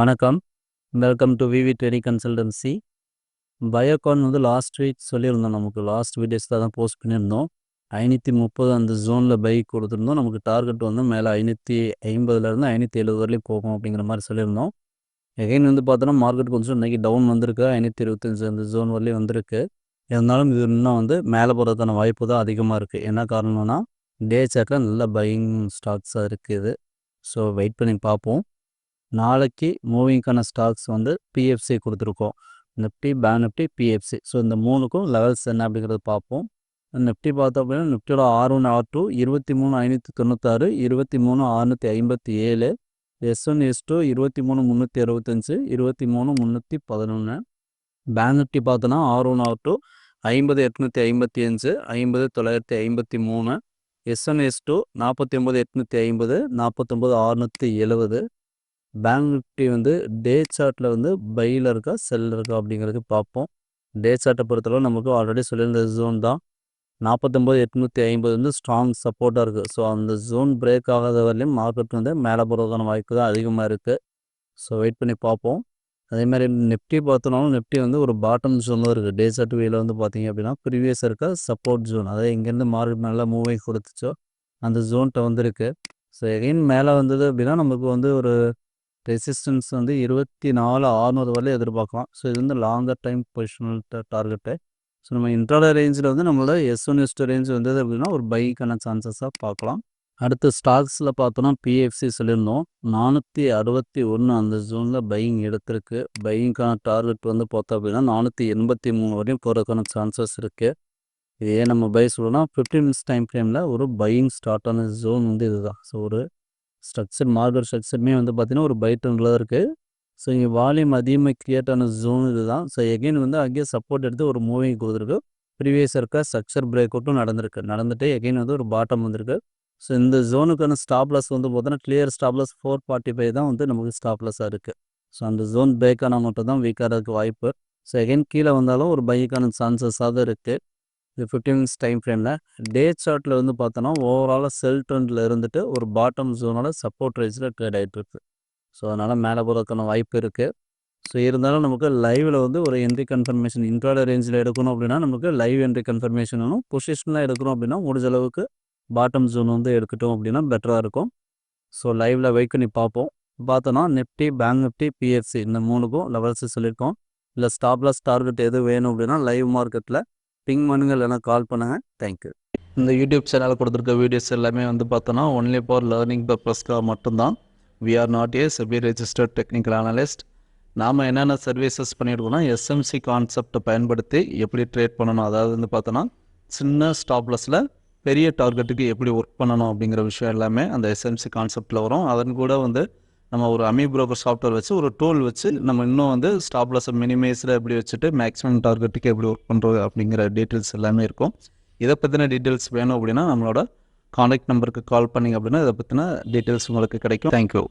வணக்கம். Welcome to VV trading consultancy. Biocon வந்து last week சொல்லியிருந்தோம். நமக்கு லாஸ்ட் வீடியோஸில் தான் போஸ்ட் பண்ணியிருந்தோம். 530 அந்த ஜோனில் பை கொடுத்துருந்தோம். நமக்கு டார்கெட் வந்து மேலே 550லேருந்து 570 வரையும் போகும் அப்படிங்கிற மாதிரி சொல்லியிருந்தோம். எகைன் வந்து பார்த்தோன்னா மார்க்கெட் கொஞ்சம் இன்றைக்கி டவுன் வந்திருக்கு. 525 அந்த ஜோன் வரலையும் வந்திருக்கு. இருந்தாலும் இது இன்னும் வந்து மேலே போகிறதுக்கான வாய்ப்பு தான் அதிகமாக இருக்குது. என்ன காரணம்னா டே சார்ட்டில் நல்ல பையிங் ஸ்டாக்ஸாக இருக்குது. ஸோ வெயிட் பண்ணி பார்ப்போம். நாளைக்கு மூவிங்கான ஸ்டாக்ஸ் வந்து பிஎஃப்சி கொடுத்துருக்கோம். Nifty, bank Nifty, PFC. So இந்த மூணுக்கும் லெவல்ஸ் என்ன அப்படிங்கிறத பார்ப்போம். நிஃப்டி பார்த்தோம் அப்படின்னா நிஃப்டியோட R1 R2 23,596, 23,657. S1 S2 23,365, 23,311. Bank Nifty பார்த்தோன்னா R1 R2 50,855, 50,953. S1 S2 49,850, 49,670. Bank Nifty வந்து டே சார்ட்டில் வந்து பையில் இருக்கா செல்லில் இருக்கா அப்படிங்கிறது பார்ப்போம். டே சார்ட்டை பொறுத்தளவு நமக்கு ஆல்ரெடி சொல்லியிருந்த ஜோன் தான் 49,850 வந்து ஸ்ட்ராங் சப்போர்ட்டாக இருக்குது. ஸோ அந்த ஜோன் பிரேக் ஆகாத வரையிலும் மார்க்கெட் வந்து மேலே போகிறதுக்கான வாய்ப்பு தான் அதிகமாக இருக்குது. ஸோ வெயிட் பண்ணி பார்ப்போம். அதேமாதிரி நிஃப்டி பார்த்தோம்னாலும் நிஃப்டி வந்து ஒரு பாட்டம் ஜோனில் இருக்குது. டே சார்ட் வேல வந்து பார்த்தீங்க அப்படின்னா ப்ரீவியஸ் இருக்க சப்போர்ட் ஜோன், அதாவது எங்கேருந்து மார்க்கெட் நல்லா மூவிங் கொடுத்துச்சோ அந்த ஜோன்கிட்ட வந்து இருக்குது. ஸோ எகைன் மேலே வந்தது அப்படின்னா நமக்கு வந்து ஒரு ரெசிஸ்டன்ஸ் வந்து 24,600 வரையும் எதிர்பார்க்கலாம். ஸோ இது வந்து longer time positional target. So நம்ம இன்ட்ராடே ரேஞ்சில் வந்து நம்மளோட S1 S2 ரேஞ்ச் வந்தது அப்படின்னா ஒரு பைக்கான சான்சஸாக பார்க்கலாம். அடுத்து ஸ்டாக்ஸில் பார்த்தோன்னா பிஎஃப்சி சொல்லியிருந்தோம். 461 அந்த ஜோனில் பையிங் எடுத்திருக்கு. பையிங்கான டார்கெட் வந்து பார்த்தோம் அப்படின்னா 483 வரையும் போகிறதுக்கான சான்சஸ் இருக்குது. இது ஏன் நம்ம பை சொல்லணும்னா 15 மினிட்ஸ் டைம் ஃப்ரேமில் ஒரு பையிங் ஸ்டார்ட் ஆன ஜோன் வந்து இதுதான். ஸோ ஒரு ஸ்ட்ரக்சர் மார்க்கெட் ஸ்ட்ரக்சருமே வந்து பார்த்திங்கன்னா ஒரு பை ட்ரெண்டில் தான் இருக்குது. ஸோ இங்கே வால்யூம் அதிகமாக க்ரியேட் ஆன ஜோன் இது தான். ஸோ எகெயின் வந்து அங்கேயே சப்போர்ட் எடுத்து ஒரு மூவிங் கொடுத்துருக்கு. ப்ரீவியஸ் இருக்க ஸ்ட்ரக்சர் பிரேக் அவுட்டும் நடந்துட்டு எகெயின் வந்து ஒரு பாட்டம் வந்திருக்கு. ஸோ இந்த ஜோனுக்கான ஸ்டாப் லாஸ் வந்து பார்த்தோன்னா கிளியர் ஸ்டாப் லாஸ் 445 தான் வந்து நமக்கு ஸ்டாப் லாஸாக இருக்குது. ஸோ அந்த ஜோன் பிரேக் ஆனால் மட்டும் தான் வீக்காகிறதுக்கு வாய்ப்பு. ஸோ எகெயின் கீழே வந்தாலும் ஒரு பைக்கான சான்சஸாக தான் இருக்குது. இது 15 மினிட்ஸ் டைம் ஃப்ரேமில் டே சார்ட்டில் வந்து பார்த்தோன்னா ஓவராலாக செல் ட்ரெண்டில் இருந்துட்டு ஒரு பாட்டம் ஜோனோட சப்போர்ட் ரேஞ்சில் ட்ரேட் ஆகிட்டு இருக்கு. ஸோ அதனால் மேலே போகிறதுக்கான வாய்ப்பு இருக்குது. ஸோ இருந்தாலும் நமக்கு லைவில் வந்து ஒரு என்ட்ரி கன்ஃபர்மேஷன் இன்ட்ராடே ரேஞ்சில் எடுக்கணும் அப்படின்னா நமக்கு லைவ் என்ட்ரி கன்ஃபர்மேஷன் வேணும். பொசிஷனில் எடுக்கணும் அப்படின்னா முடிஞ்ச அளவுக்கு பாட்டம் ஜோன் வந்து எடுக்கட்டும் அப்படின்னா பெட்டராக இருக்கும். ஸோ லைவில் வெயிட் பண்ணி பார்ப்போம். பார்த்தோன்னா நிஃப்டி, பேங்க் நிஃப்டி, பிஎஃப்சி இந்த மூணுக்கும் லெவல்ஸ் சொல்லியிருக்கோம். இல்லை ஸ்டாப் லாஸ் டார்கெட் எது வேணும் அப்படின்னா லைவ் மார்க்கெட்டில் பிங் பண்ணுங்கள், இல்லைனா கால் பண்ணுங்கள். தேங்க்யூ. இந்த யூடியூப் சேனலில் கொடுத்துருக்க வீடியோஸ் எல்லாமே வந்து பார்த்தோன்னா ஒன்லி ஃபார் லேர்னிங் பர்பஸ்க்காக மட்டும்தான். We are not a SEBI registered technical analyst. நாம் என்னென்ன சர்வீசஸ் பண்ணியிருக்கோம்னா எஸ்எம்சி கான்செப்டை பயன்படுத்தி எப்படி ட்ரேட் பண்ணணும், அதாவது வந்து பார்த்தோன்னா சின்ன ஸ்டாப்லஸில் பெரிய டார்கெட்டுக்கு எப்படி ஒர்க் பண்ணணும் அப்படிங்கிற விஷயம் எல்லாமே அந்த எஸ்எம்சி கான்செப்டில் வரும். அதன் கூட வந்து நம்ம ஒரு அமி புரோக்கர் சாஃப்ட்வேர் வச்சு ஒரு டூல் வச்சு நம்ம இன்னும் வந்து ஸ்டாப் லாஸை மினிமைஸில் எப்படி வச்சுட்டு மேக்ஸிமம் டார்கெட்டுக்கு எப்படி ஒர்க் பண்ணுறது அப்படிங்கிற டீட்டெயில்ஸ் எல்லாமே இருக்கும். இதை பற்றின டீட்டெயில்ஸ் வேணும் அப்படின்னா நம்மளோட கான்டாக்ட் நம்பருக்கு கால் பண்ணிங்க அப்படின்னா இதை பற்றின டீட்டெயில்ஸ் உங்களுக்கு கிடைக்கும். தேங்க்யூ.